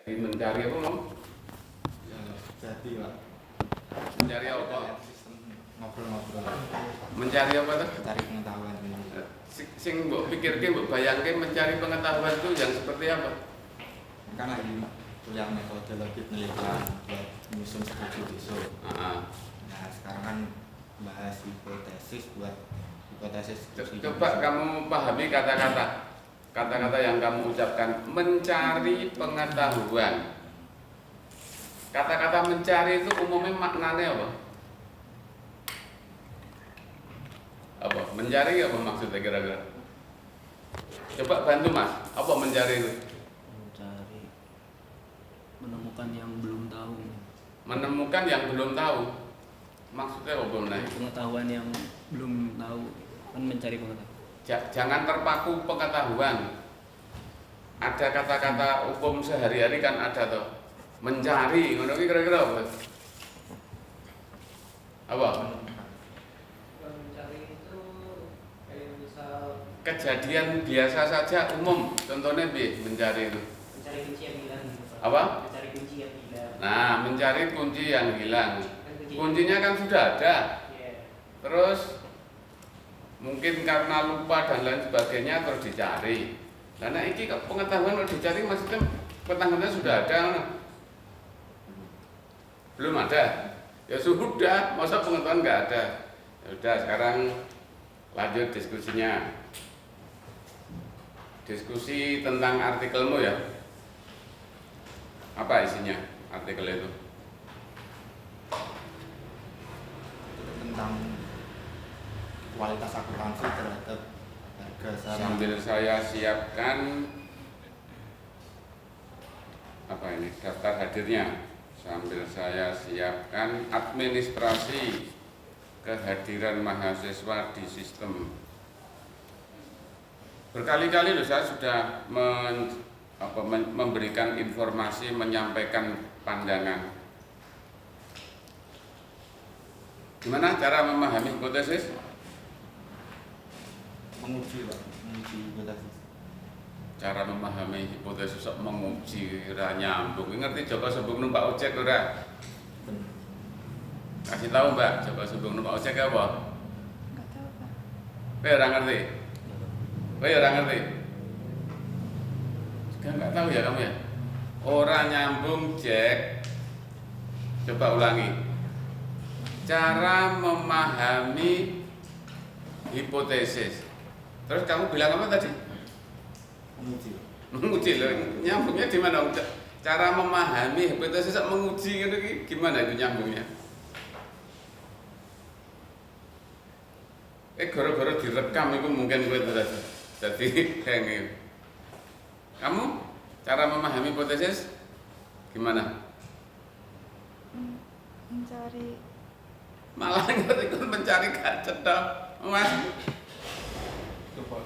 Mencari apa mau? Ya, jadi Pak. Mencari apa? Ngobrol-ngobrol. Mencari apa tuh? Mencari pengetahuan ini. Sing mbok pikirke, mbok bayangke mencari pengetahuan itu yang seperti apa? Kan lagi kuliah metodologi penelitian buat menyusun studi besok. Nah, sekarang kan bahas hipotesis buat hipotesis. Coba kamu pahami kata-kata yang kamu ucapkan. Mencari pengetahuan. Kata-kata mencari itu umumnya maknanya apa? Apa? Mencari apa maksudnya kira-kira? Coba bantu Mas, apa mencari itu? Mencari, menemukan yang belum tahu. Menemukan yang belum tahu. Maksudnya apa menaik? Pengetahuan yang belum tahu, kan mencari pengetahuan. Jangan terpaku pengetahuan. Ada kata-kata hukum sehari-hari kan ada tuh. Mencari, ngono ki kira-kira apa? Apa? Mencari itu kayak misal Kejadian biasa saja umum. Contohnya mencari itu. mencari kunci yang hilang gitu, Pak. Apa? Mencari kunci yang hilang. Nah, mencari kunci yang hilang. Kan kunci Kuncinya kan sudah ada. Iya. Terus mungkin karena lupa dan lain sebagainya terus dicari. Karena ini pengetahuan kalau dicari maksudnya pengetahuannya sudah ada. Belum ada. Ya sudah, masa pengetahuan nggak ada. Ya udah, sekarang lanjut diskusinya. Diskusi tentang artikelmu ya. Apa isinya artikel itu? Tentang kualitas akuntansi terhadap harga saham. Sambil saya siapkan apa ini daftar hadirnya. Sambil saya siapkan administrasi kehadiran mahasiswa di sistem. Berkali-kali loh saya sudah memberikan informasi, menyampaikan pandangan. Gimana cara memahami hipotesis? Menguji Pak, menguji hipotesis. Cara memahami hipotesis sok menguji ra nyambung. Ngerti Joko Sembung numpak ojek ora? Benar. Kasih tahu Mbak, Joko Sembung numpak ojek apa? Nggak tahu Pak. Kowe ora ngerti? Kowe ora ngerti? Juga nggak tahu ya kamu ya? Ora nyambung Jack. Coba ulangi. Cara memahami hipotesis. Terus kamu bilang apa tadi? Menguji. Menguji loh, nyambungnya di mana? Cara memahami hipotesis menguji gitu gimana itu nyambungnya? Gara-gara direkam itu mungkin gue tadi. Jadi kayak kamu cara memahami hipotesis gimana? Mencari Malah ikut mencari gadget dong, Mas. Coba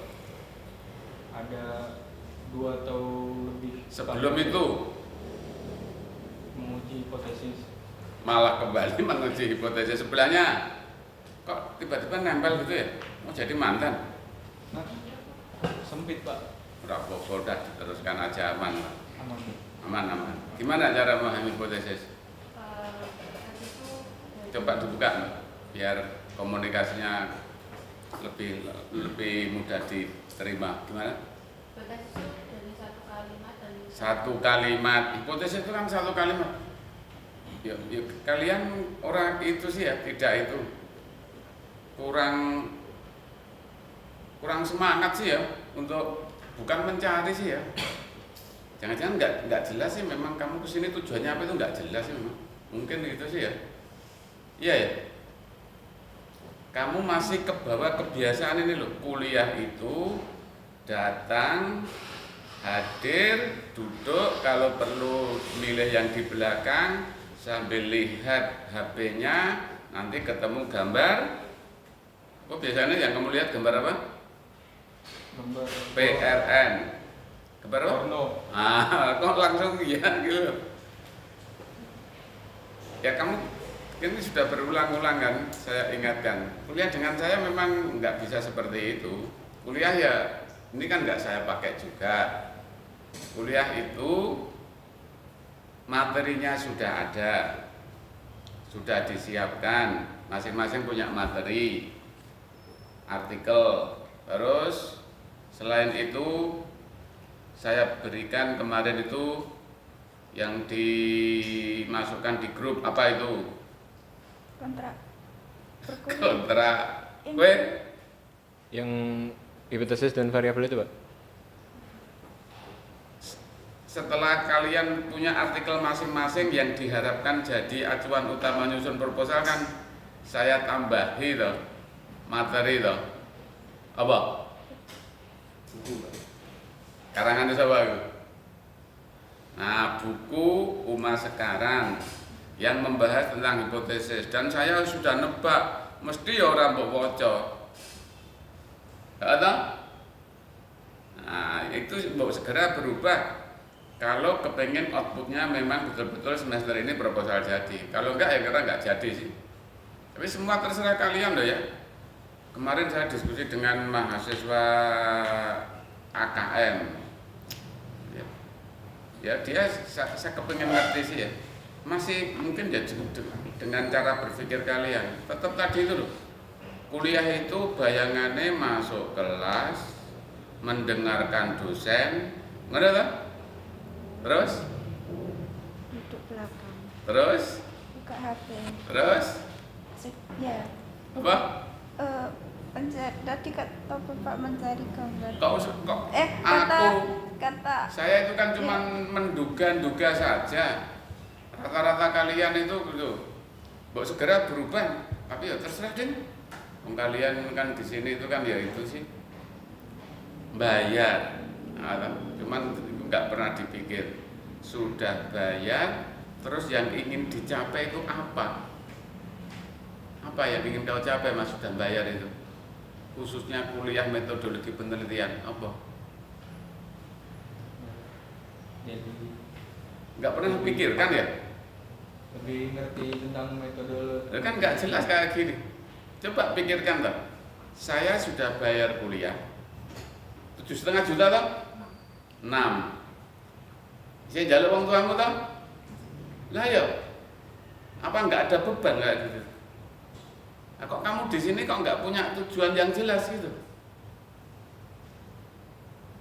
ada 2 atau lebih Sebelum itu menguji hipotesis. malah kembali menguji hipotesis sebelahnya. Kok tiba-tiba nempel gitu ya? Mau jadi mantan? Nah, sempit Pak. Udah pokok udah diteruskan aja aman, Pak. Aman. Aman. Gimana cara memahami hipotesis? Coba dibuka Mbak, biar komunikasinya lebih mudah diterima. Gimana? Hipotesis itu dari satu kalimat dan Satu kalimat. Hipotesis itu kan satu kalimat. Ya, kalian orang itu sih ya tidak itu kurang semangat sih ya untuk bukan mencari sih ya. Jangan-jangan nggak jelas sih memang kamu kesini tujuannya apa itu nggak jelas sih memang. Mungkin gitu sih ya. Iya ya. Kamu masih kebawa kebiasaan ini loh. Kuliah itu datang, hadir, duduk, kalau perlu milih yang di belakang sambil lihat HP-nya, nanti ketemu gambar. Oh biasanya yang kamu lihat gambar apa? Gambar PRN. Gambar apa? porno. Kok langsung iya gitu. Ya kamu ini sudah berulang-ulang kan, saya ingatkan. Kuliah dengan saya memang nggak bisa seperti itu. Kuliah ya, ini kan nggak saya pakai juga. Kuliah itu materinya sudah ada, sudah disiapkan, masing-masing punya materi, artikel. Terus selain itu saya berikan kemarin itu yang dimasukkan di grup apa itu? kontrak perkuliahan. Kontrak. Kue Yang hipotesis dan variabel itu, Pak? setelah kalian punya artikel masing-masing yang diharapkan jadi acuan utama nyusun proposal kan saya tambahi toh materi toh. Apa? Karangan itu apa itu? Nah, buku Uma sekarang yang membahas tentang hipotesis dan saya sudah nebak mesti orang mbok waca. Ada? Nah, itu mbok segera berubah. Kalau kepengen outputnya memang betul-betul semester ini proposal jadi. Kalau enggak ya karena enggak jadi sih. Tapi semua terserah kalian loh ya. Kemarin saya diskusi dengan mahasiswa AKM. Ya dia saya kepengen ngerti sih ya. Masih mungkin ya dengan cara berpikir kalian. Tetap tadi itu loh. Kuliah itu bayangannya masuk kelas, mendengarkan dosen, ngerti tak? Terus? Duduk belakang, Terus? buka HP. Terus? Ya. Apa? Tadi kata Bapak mencari gambar. Kok Kata saya itu kan cuma menduga-duga saja. Rata-rata kalian itu gitu. Mbok segera berubah, tapi ya terserah deh. Kalian kan di sini itu kan ya itu sih bayar. Nah, cuman nggak pernah dipikir sudah bayar, terus yang ingin dicapai itu apa? Apa yang ingin kau capai mas sudah bayar itu? Khususnya kuliah metodologi penelitian apa? Jadi Nggak pernah pikirkan ya? lebih ngerti tentang metode. Kan nggak jelas kayak gini. Coba pikirkan toh. Saya sudah bayar kuliah 7,5 juta toh? 6. Saya jalur uang tuamu toh? Lah ya. Apa nggak ada beban kayak gitu? Nah, kok kamu di sini kok nggak punya tujuan yang jelas gitu?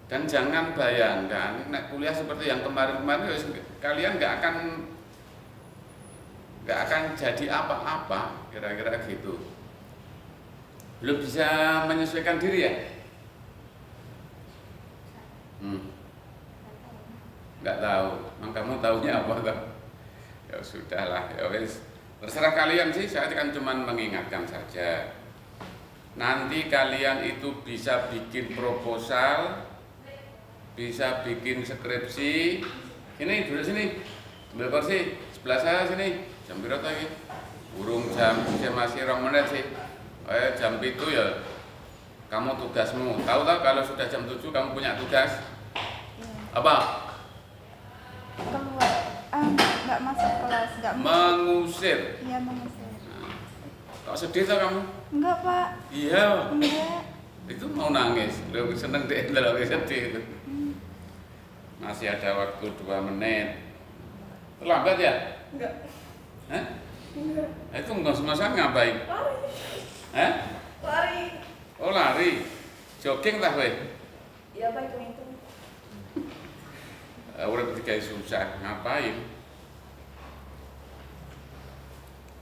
Dan jangan bayangkan naik kuliah seperti yang kemarin-kemarin kalian nggak akan jadi apa-apa kira-kira gitu. Belum bisa menyesuaikan diri ya? Nggak tahu. Emang kamu tahunya apa toh? Ya sudahlah, ya wis. Terserah kalian sih, saya kan cuma mengingatkan saja. Nanti kalian itu bisa bikin proposal, bisa bikin skripsi. Sini, duduk sini. Ambil kursi, sebelah saya sini. Jam berapa lagi? Burung jam, saya masih 2 menit sih. Jam itu ya kamu tugasmu. Tahu tak kalau sudah jam 7 kamu punya tugas? Apa? keluar, nggak masuk kelas, nggak Mengusir. Iya mengusir. Nah, kok sedih tak kamu? Enggak Pak, Iya. enggak. Itu mau nangis, lu seneng deh, lu sedih itu. Masih ada waktu 2 menit. Terlambat ya? Enggak. Hah? Enggak. Itu ngos-ngosan ngapain? Lari. Hah? Lari. Oh lari, jogging lah weh. Iya Pak, itu. Udah ketika susah, ngapain?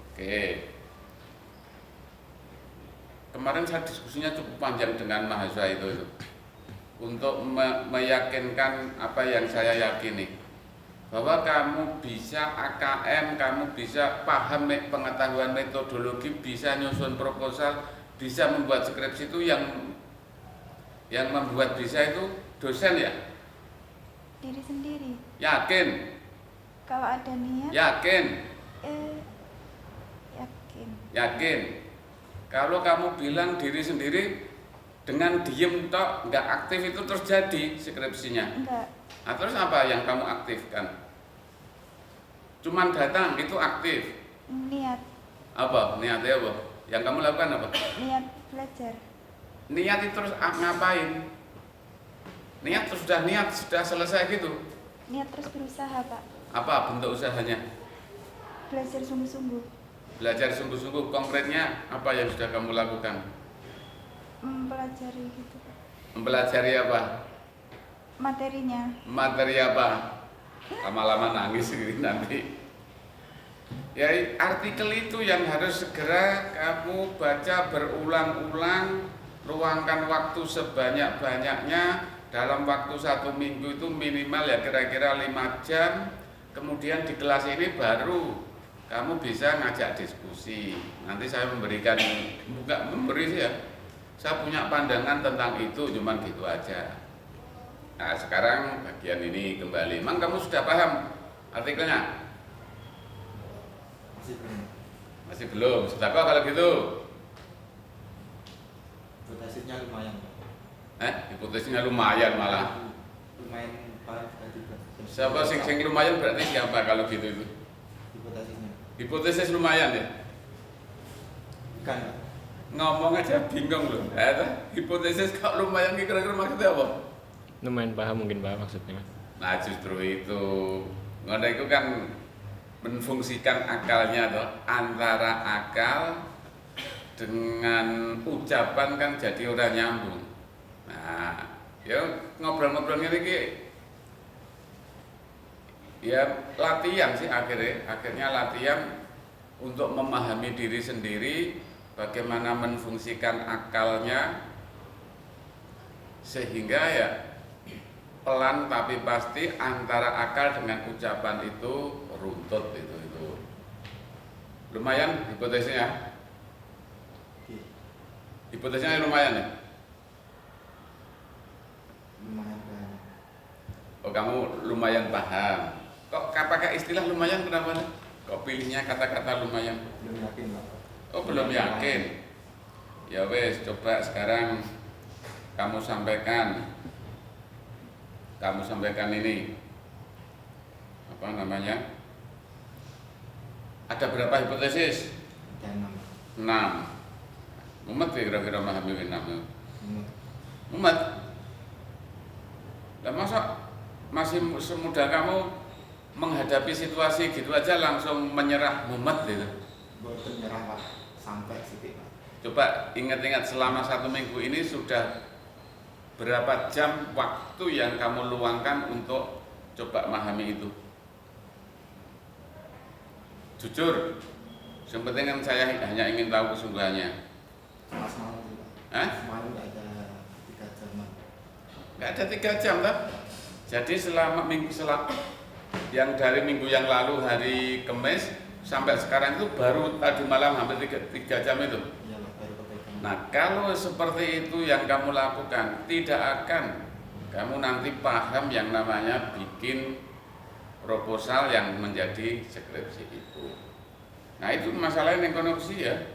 Oke. Kemarin saya diskusinya cukup panjang dengan mahasiswa itu. Untuk meyakinkan apa yang saya yakini, bahwa kamu bisa AKM, kamu bisa paham pengetahuan metodologi, bisa nyusun proposal, bisa membuat skripsi itu yang membuat bisa itu dosen ya. Diri sendiri. Yakin? Kalau ada niat. Yakin? Yakin. Yakin? Kalau kamu bilang diri sendiri dengan diem tok nggak aktif itu terus jadi skripsinya. Enggak. Nah terus apa yang kamu aktifkan? Cuman datang itu aktif. Niat. Apa? Niatnya apa? Yang kamu lakukan apa? Niat belajar. Niat itu terus ngapain? Niat terus sudah niat sudah selesai gitu. Niat terus berusaha Pak. Apa bentuk usahanya? Belajar sungguh-sungguh. Belajar sungguh-sungguh, konkretnya apa yang sudah kamu lakukan? Mempelajari gitu. Mempelajari apa? Materinya. Materi apa? Lama-lama nangis ini nanti. Ya, artikel itu yang harus segera kamu baca berulang-ulang, luangkan waktu sebanyak-banyaknya. Dalam waktu 1 minggu itu minimal ya kira-kira 5 jam. Kemudian di kelas ini baru kamu bisa ngajak diskusi. Nanti saya memberikan, bukan memberi sih ya, saya punya pandangan tentang itu, cuman gitu aja. Nah sekarang bagian ini kembali. Emang kamu sudah paham artikelnya? Masih belum. Masih belum. Sudah kok kalau gitu? Hipotesisnya lumayan, Pak. Hipotesisnya lumayan malah. Lumayan paham tadi, Pak. Siapa sing lumayan berarti siapa kalau gitu itu? Hipotesisnya. Hipotesis lumayan ya? Bukan, Pak. Ngomong aja bingung loh. Hipotesis kok lumayan kira-kira maksudnya apa? Lumayan paham mungkin Pak maksudnya. Nah justru itu, ngono itu kan menfungsikan akalnya toh, antara akal dengan ucapan kan jadi orang nyambung. Nah, ya ngobrol-ngobrol ini ya latihan sih akhirnya latihan untuk memahami diri sendiri, bagaimana menfungsikan akalnya sehingga ya pelan tapi pasti antara akal dengan ucapan itu runtut itu. Lumayan hipotesisnya. Oke. Hipotesisnya lumayan ya. Lumayan paham. Oh kamu lumayan paham. Kok pakai istilah lumayan kenapa? Kok pilihnya kata-kata lumayan? Belum yakin, Pak. Oh belum yakin. Ya wes coba sekarang kamu sampaikan ini apa namanya? Ada berapa hipotesis? Dan 6. Mumet ya kira-kira memahami 6. nomor Mumet. Lah masa masih semudah kamu menghadapi situasi gitu aja langsung menyerah mumet gitu. boten nyerah, Pak. Sampai sitik, Pak. Coba ingat-ingat selama 1 minggu ini sudah berapa jam waktu yang kamu luangkan untuk coba memahami itu? Jujur, yang penting kan saya hanya ingin tahu kesungguhannya. Mas malam sih, Pak. Hah? Semalam nggak ada 3 jam, Pak. Nggak ada 3 jam tak? Jadi selama yang dari minggu yang lalu hari Kamis sampai sekarang itu baru tadi malam hampir 3 jam itu. Iya, Pak, baru kepegang. Nah kalau seperti itu yang kamu lakukan, tidak akan kamu nanti paham yang namanya bikin proposal yang menjadi skripsi itu. Nah itu masalahnya ekonomi ya,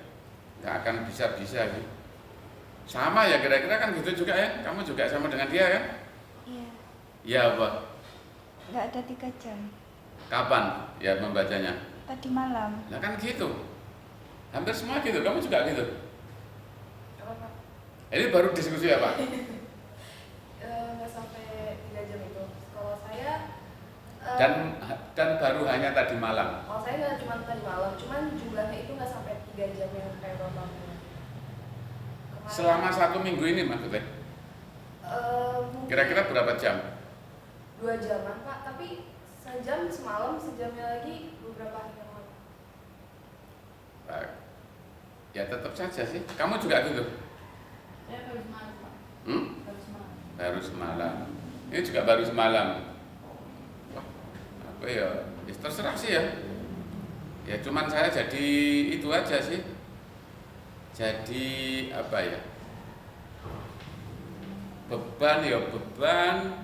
nggak akan bisa-bisa sih. Sama ya kira-kira kan gitu juga ya, kamu juga sama dengan dia kan? Iya. Ya apa? Nggak ada 3 jam. Kapan ya membacanya? Tadi malam. Nah kan gitu, hampir semua gitu, kamu juga gitu. Apa, Pak? Ini baru diskusi apa? Nggak sampai 3 jam itu. Kalau saya Dan baru hanya tadi malam. kalau saya nggak cuma tadi malam, cuman jumlahnya itu nggak sampai 3 jam yang kayak bapaknya. Selama 1 minggu ini maksudnya? Mungkin Kira-kira berapa jam? 2 jaman, Pak, tapi sejam semalam, sejamnya lagi beberapa hari yang lalu. Nah, ya tetap saja sih. Kamu juga gitu? Ya, baru semalam, Pak. Baru semalam. Baru semalam. Ini juga baru semalam. Wah, apa ya? Ya terserah sih ya. Ya cuman saya jadi itu aja sih. Jadi apa ya? Beban ya beban,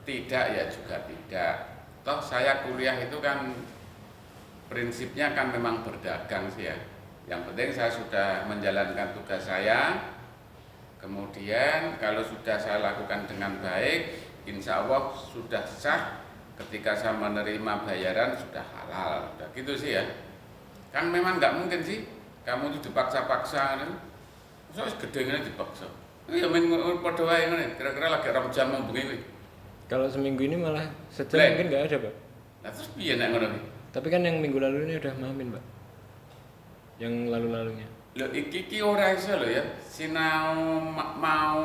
tidak ya juga tidak. Toh saya kuliah itu kan prinsipnya kan memang berdagang sih ya. Yang penting saya sudah menjalankan tugas saya. Kemudian kalau sudah saya lakukan dengan baik, insya Allah sudah sah. Ketika saya menerima bayaran sudah halal. Udah gitu sih ya. Kan memang nggak mungkin sih kamu itu dipaksa-paksa kan. Saya gede ini dipaksa. Ya main padha wae ngene, kira-kira lagi 2 jam mau begini. Kalau seminggu ini malah sejam Black. mungkin nggak ada Pak. Nah terus piye nek ngono iki? Tapi kan yang minggu lalu ini udah memahamin, Pak. Yang lalu-lalunya. Lho iki ora iso lho ya. Sinau mau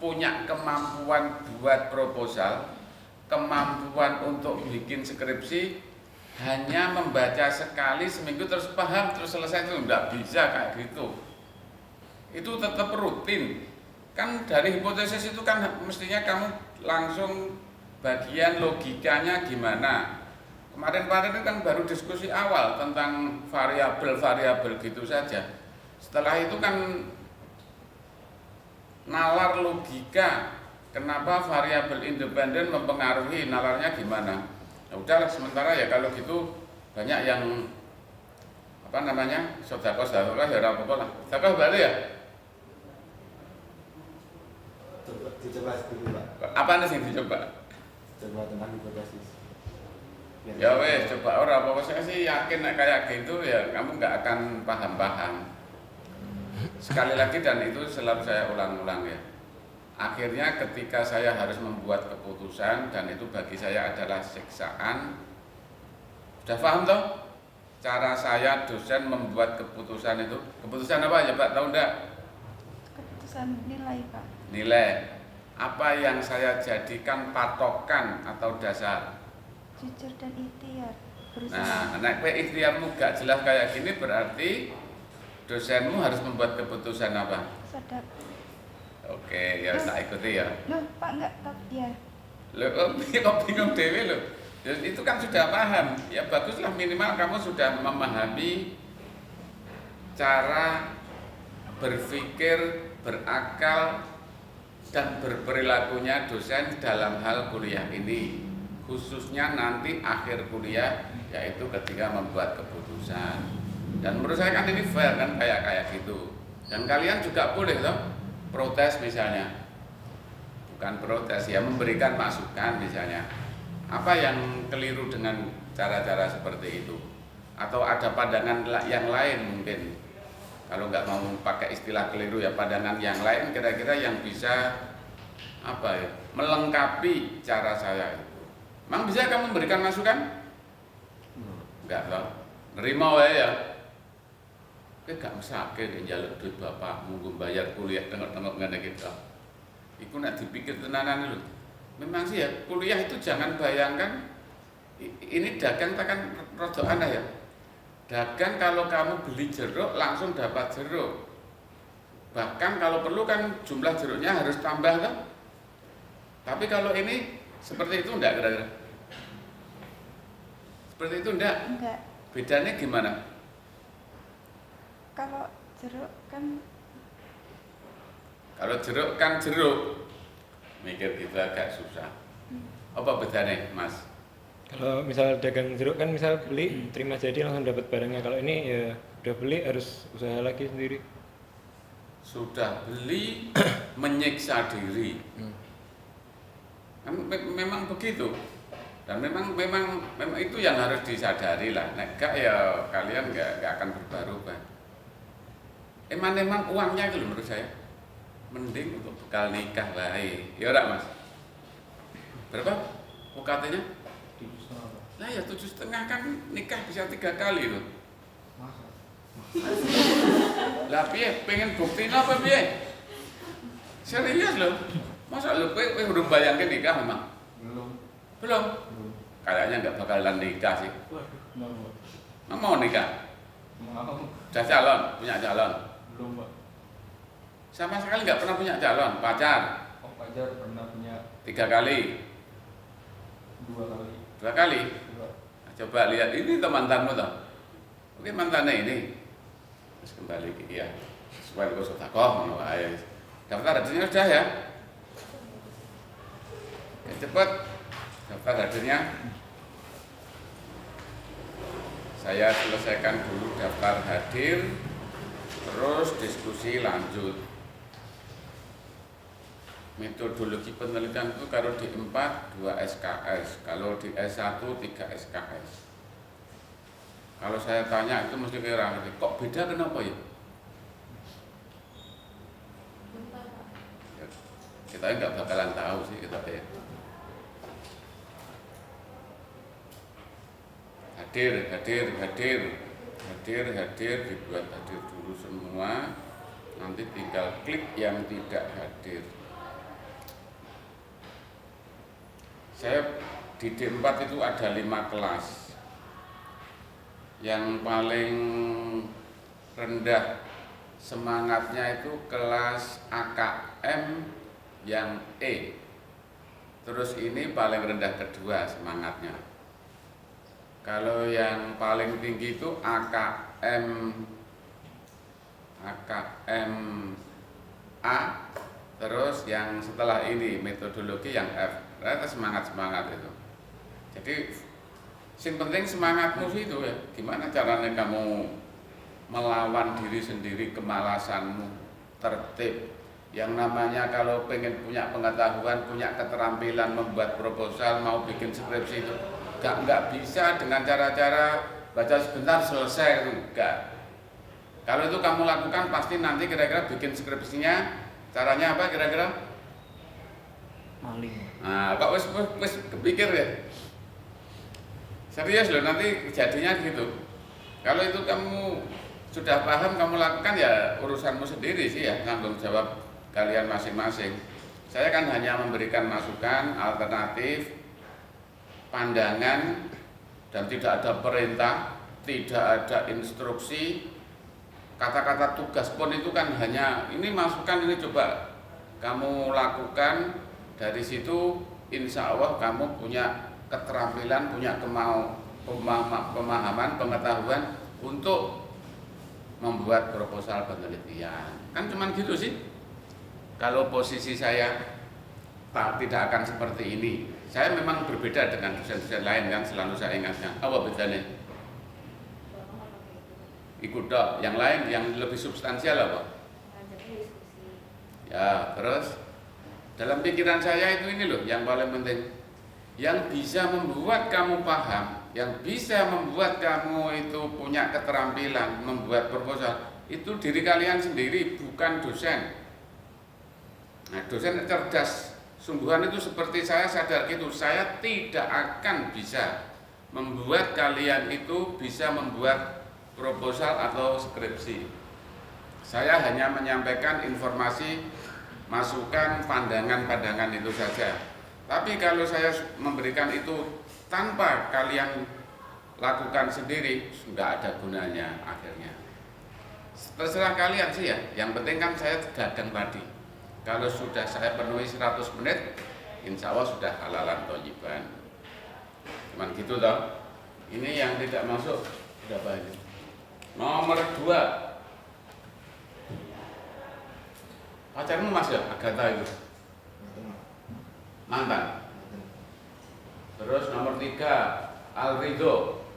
punya kemampuan buat proposal, kemampuan untuk bikin skripsi hanya membaca sekali seminggu terus paham terus selesai itu enggak bisa kayak gitu. Itu tetap rutin. Kan dari hipotesis itu kan mestinya kamu langsung bagian logikanya gimana. Kemarin-kemarin kan baru diskusi awal tentang variabel-variabel gitu saja. Setelah itu kan nalar logika, kenapa variabel independen mempengaruhi nalarnya gimana. Ya udahlah sementara ya kalau gitu banyak yang apa namanya sedekah ya apa-apa lah. Sedekah balik ya. Dicoba dulu Pak. Apa sih dicoba? Coba tentang hipotesis. Ya wes coba ora apa saya sih yakin nek kayak gitu ya kamu nggak akan paham-paham. Sekali lagi dan itu selalu saya ulang-ulang ya. Akhirnya ketika saya harus membuat keputusan dan itu bagi saya adalah siksaan. Sudah paham toh? Cara saya dosen membuat keputusan itu. Keputusan apa ya Pak? Tahu enggak? Keputusan nilai, Pak. Nilai. Apa yang saya jadikan patokan atau dasar? Jujur dan ikhtiar. Berusaha. Nah, nek kowe ikhtiarmu gak jelas kayak gini berarti dosenmu harus membuat keputusan apa? Sadar. Oke, ya tak ikuti ya. Loh, Pak enggak tahu ya. Loh, kok bingung dewe loh. Ya, itu kan sudah paham. Ya baguslah minimal kamu sudah memahami cara berpikir, berakal dan berperilakunya dosen dalam hal kuliah ini. Khususnya nanti akhir kuliah yaitu ketika membuat keputusan. Dan menurut saya kan ini fair kan kayak gitu. Dan kalian juga boleh loh protes misalnya. Bukan protes ya, memberikan masukan misalnya. Apa yang keliru dengan cara-cara seperti itu? Atau ada pandangan yang lain mungkin. Kalau nggak mau pakai istilah keliru ya, pandangan yang lain kira-kira yang bisa apa ya, melengkapi cara saya itu. Mang bisa kamu memberikan masukan? Enggak loh. Nerima wae ya. Kowe gak mesake njaluk duit bapakmu nggo bayar kuliah tengok-tengok ngene gitu. Iku nek dipikir tenanan lho. Memang sih ya, kuliah itu jangan bayangkan ini dagang tekan rada aneh ya. Dagang kalau kamu beli jeruk langsung dapat jeruk. Bahkan kalau perlu kan jumlah jeruknya harus tambah kan. Tapi kalau ini seperti itu enggak kira-kira? Seperti itu enggak? Enggak. Bedanya gimana? Kalau jeruk kan jeruk. Mikir gitu agak susah. Apa bedanya, Mas? Kalau misal dagang jeruk kan misal beli terima jadi langsung dapat barangnya. Kalau ini ya udah beli harus usaha lagi sendiri. Sudah beli menyiksa diri. Kan memang begitu. Dan memang itu yang harus disadari lah. Nek gak ya kalian gak akan berubah-ubah. Emang uangnya itu menurut saya mending untuk bekal nikah baik. Ya ora Mas? Berapa UKT-nya? 7,5. Lah ya 7,5 kan nikah bisa 3 kali loh. Masa? Lah piye pengen buktiin apa piye? Serius loh. Masa lu kowe udah bayangin nikah memang? Belum. Belum. Kayaknya nggak bakalan nikah sih. Mau. Mau nikah? Mau. Udah calon, punya calon. Belum, Pak. Sama sekali nggak pernah punya calon, pacar. Oh, Fajar pernah punya 3 kali, 2 kali. 2 kali. 2. Nah, coba lihat ini mantanmu toh. Oke mantannya ini. Terus kembali ke dia. Supaya kau sedekah ngono wae. Daftar hadirnya sudah ya. Cepat daftar hadirnya. Saya selesaikan dulu daftar hadir, terus diskusi lanjut. Metodologi penelitian itu kalau di 4 2 SKS, kalau di S1 3 SKS. Kalau saya tanya itu mesti kira kok beda kenapa ya? Ya, kita nggak bakalan tahu sih kita ya. hadir, dibuat hadir dulu semua, nanti tinggal klik yang tidak hadir. Saya di D4 itu ada 5 kelas. Yang paling rendah semangatnya itu kelas AKM yang E. Terus ini paling rendah kedua semangatnya. Kalau yang paling tinggi itu AKM A, terus yang setelah ini metodologi yang F. Ternyata semangat itu. Jadi yang penting semangatmu itu ya. Gimana caranya kamu melawan diri sendiri, kemalasanmu, tertib. Yang namanya kalau pengen punya pengetahuan, punya keterampilan membuat proposal, mau bikin skripsi itu nggak bisa dengan cara-cara baca sebentar selesai, itu enggak. Kalau itu kamu lakukan pasti nanti kira-kira bikin skripsinya caranya apa kira-kira? Maling. Nah, kok wis kepikir ya? Serius loh, nanti jadinya gitu. Kalau itu kamu sudah paham, kamu lakukan ya urusanmu sendiri sih ya, tanggung jawab kalian masing-masing. Saya kan hanya memberikan masukan, alternatif, pandangan, dan tidak ada perintah, tidak ada instruksi. Kata-kata tugas pun itu kan hanya ini masukan, ini coba kamu lakukan. Dari situ insya Allah kamu punya keterampilan, punya pemahaman, pengetahuan untuk membuat proposal penelitian. Kan cuman gitu sih. Kalau posisi saya tidak akan seperti ini. Saya memang berbeda dengan dosen-dosen lain kan, selalu saya ingatkan. Apa bedanya? Ikut dok. Yang lain yang lebih substansial apa? Ya, terus dalam pikiran saya itu ini loh yang paling penting. Yang bisa membuat kamu paham, yang bisa membuat kamu itu punya keterampilan membuat proposal, itu diri kalian sendiri, bukan dosen. Nah, dosen cerdas sungguhan itu seperti saya sadar gitu, saya tidak akan bisa membuat kalian itu bisa membuat proposal atau skripsi. Saya hanya menyampaikan informasi, masukan, pandangan-pandangan itu saja. Tapi kalau saya memberikan itu tanpa kalian lakukan sendiri, nggak ada gunanya akhirnya. Terserah kalian sih ya, yang penting kan saya dagang tadi. Kalau sudah saya penuhi 100 menit, insya Allah sudah halalan thayyiban. Cuman gitu toh. Ini yang tidak masuk sudah banyak. Nomor 2. Pacarmu Mas ya, Agatha itu? Mantan. Terus nomor 3, Al-Ridho.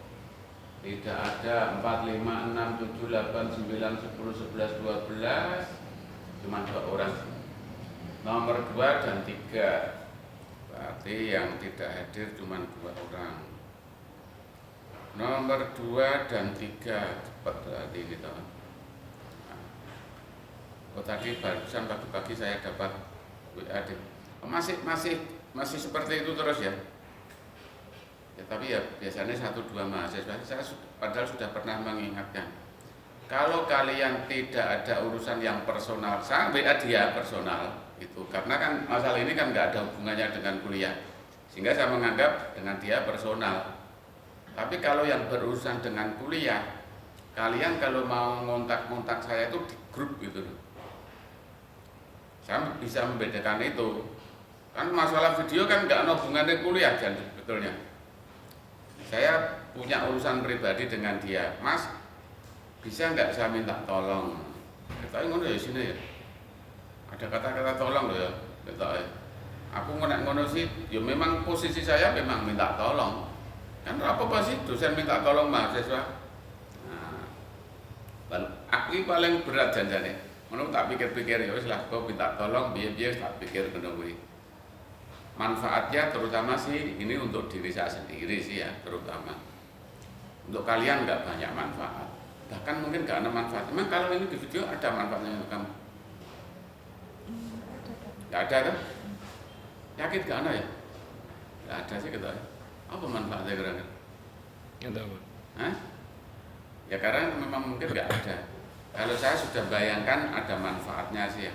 Tidak ada 4, 5, 6, 7, 8, 9, 10, 11, 12. Cuma 2 orang. Nomor 2 dan 3. Berarti yang tidak hadir cuma 2 orang. Nomor 2 dan 3. Cepat berarti ini toh. Oh tadi barusan pagi-pagi saya dapat WA masih seperti itu terus ya. Ya tapi ya biasanya 1-2 mahasiswa. Saya padahal sudah pernah mengingatkan. Kalau kalian tidak ada urusan yang personal, saya WA dia personal itu karena kan masalah ini kan nggak ada hubungannya dengan kuliah, sehingga saya menganggap dengan dia personal. Tapi kalau yang berurusan dengan kuliah, kalian kalau mau ngontak saya itu di grup gitu loh. Saya bisa membedakan itu. Kan masalah video kan nggak ada hubungannya kuliah kan sebetulnya. Saya punya urusan pribadi dengan dia, Mas, bisa nggak saya minta tolong? Kita ngono ya sini ya. Ada kata-kata tolong loh ya, kita. Aku ngono sih, ya memang posisi saya memang minta tolong. Kan apa sih dosen minta tolong mahasiswa? Nah, aku paling berat janjane. Ngono tak pikir-pikir ya wis lah, kok minta tolong biar tak pikir ngono kuwi. Manfaatnya terutama sih ini untuk diri saya sendiri sih ya, terutama. Untuk kalian nggak banyak manfaat. Bahkan mungkin nggak ada manfaat. Memang kalau ini di video ada manfaatnya untuk kamu? Nggak ada kan? Yakin nggak ada ya? Nggak ada sih kita. Apa manfaatnya kira-kira? Atau apa? Hah? Ya karena memang mungkin nggak ada. Kalau saya sudah bayangkan ada manfaatnya sih ya.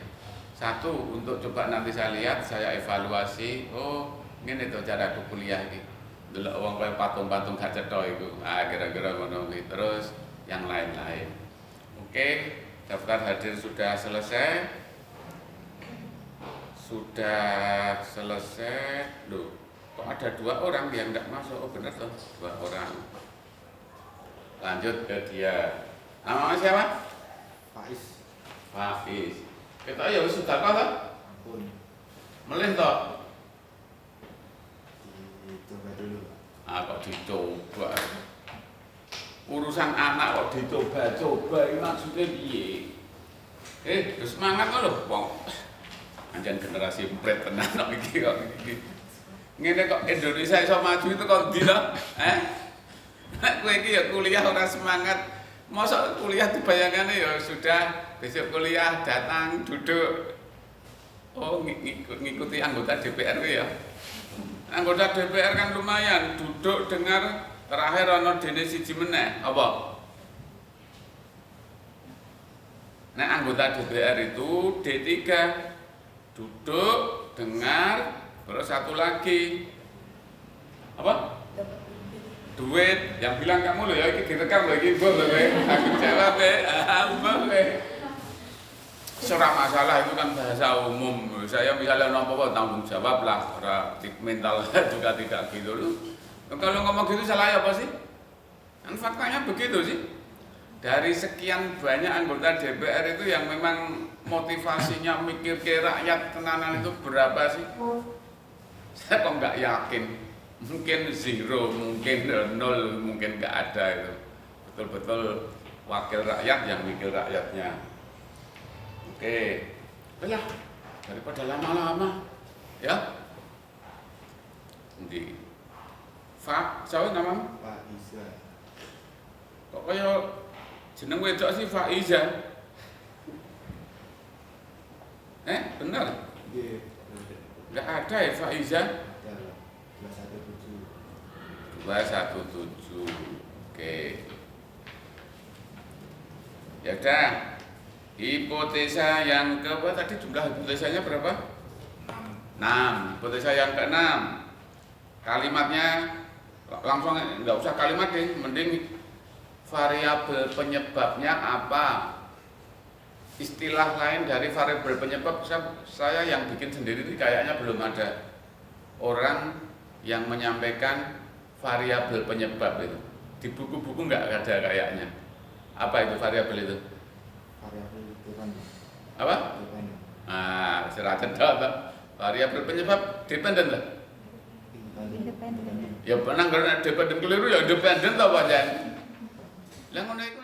Satu, untuk coba nanti saya lihat, saya evaluasi, oh ini tuh cara aku kuliah ini. Delok wong koyo patung-patung gak cetha iku. Ah kira-kira ngono kuwi. Terus yang lain-lain. Oke, daftar hadir sudah selesai. Sudah selesai. Loh, kok ada 2 orang yang enggak masuk? Oh benar toh, 2 orang. Lanjut ke dia. Namanya siapa? Faiz. Faiz. Kita ya wis sudah kok toh? Ampun. Melih toh? Dicoba dulu. Ah kok dicoba. Urusan anak kok dicoba-coba iki maksudnya piye? Terus semangat lho wong. Anjan generasi bret tenan kok iki kok iki. Ngene kok Indonesia iso maju itu kok ndi to? Kowe iki ya kuliah ora semangat. Mosok kuliah dibayangane ya sudah besok kuliah datang duduk. Oh ngikuti anggota DPR kuwi ya. Anggota DPR kan lumayan, duduk dengar terakhir ana dene siji meneh, apa? Nah, anggota DPR itu D3 duduk dengar terus satu lagi apa? Duit. Yang bilang kamu loh ya, ini direkam lagi mbok lho kowe. Aku jawab mbok kowe. Ora masalah, itu kan bahasa umum. Saya misalnya apa-apa tanggung jawab lah, mental juga tidak gitu loh. Kalau ngomong gitu salah apa sih? Kan faktanya begitu sih. Dari sekian banyak anggota DPR itu yang memang motivasinya mikir ke rakyat tenanan itu berapa sih? Saya kok nggak yakin. Mungkin 0, mungkin 0, mungkin nggak ada itu. Betul-betul wakil rakyat yang mikir rakyatnya. Oke, lah daripada lama-lama, ya. Nanti, siapa namamu? Faiza. Kok kaya jeneng wedok sih Faiza? Benar? Iya. Nggak ada ya Faiza? Ada 217. 217. Oke. Ya udah. Hipotesa yang ke tadi jumlah hipotesanya berapa? 6. Hipotesa yang ke-6. Kalimatnya langsung nggak usah kalimat deh, mending variabel penyebabnya apa? Istilah lain dari variabel penyebab saya yang bikin sendiri itu kayaknya belum ada orang yang menyampaikan variabel penyebab itu. Di buku-buku nggak ada kayaknya. Apa itu variabel itu? Variabel dependen. Apa? Dependen. Nah, seratan data. Variabel penyebab dependen lah. Independen. Ya pernah karena dependen keliru ya dependen tau wajan. Lah ngono iku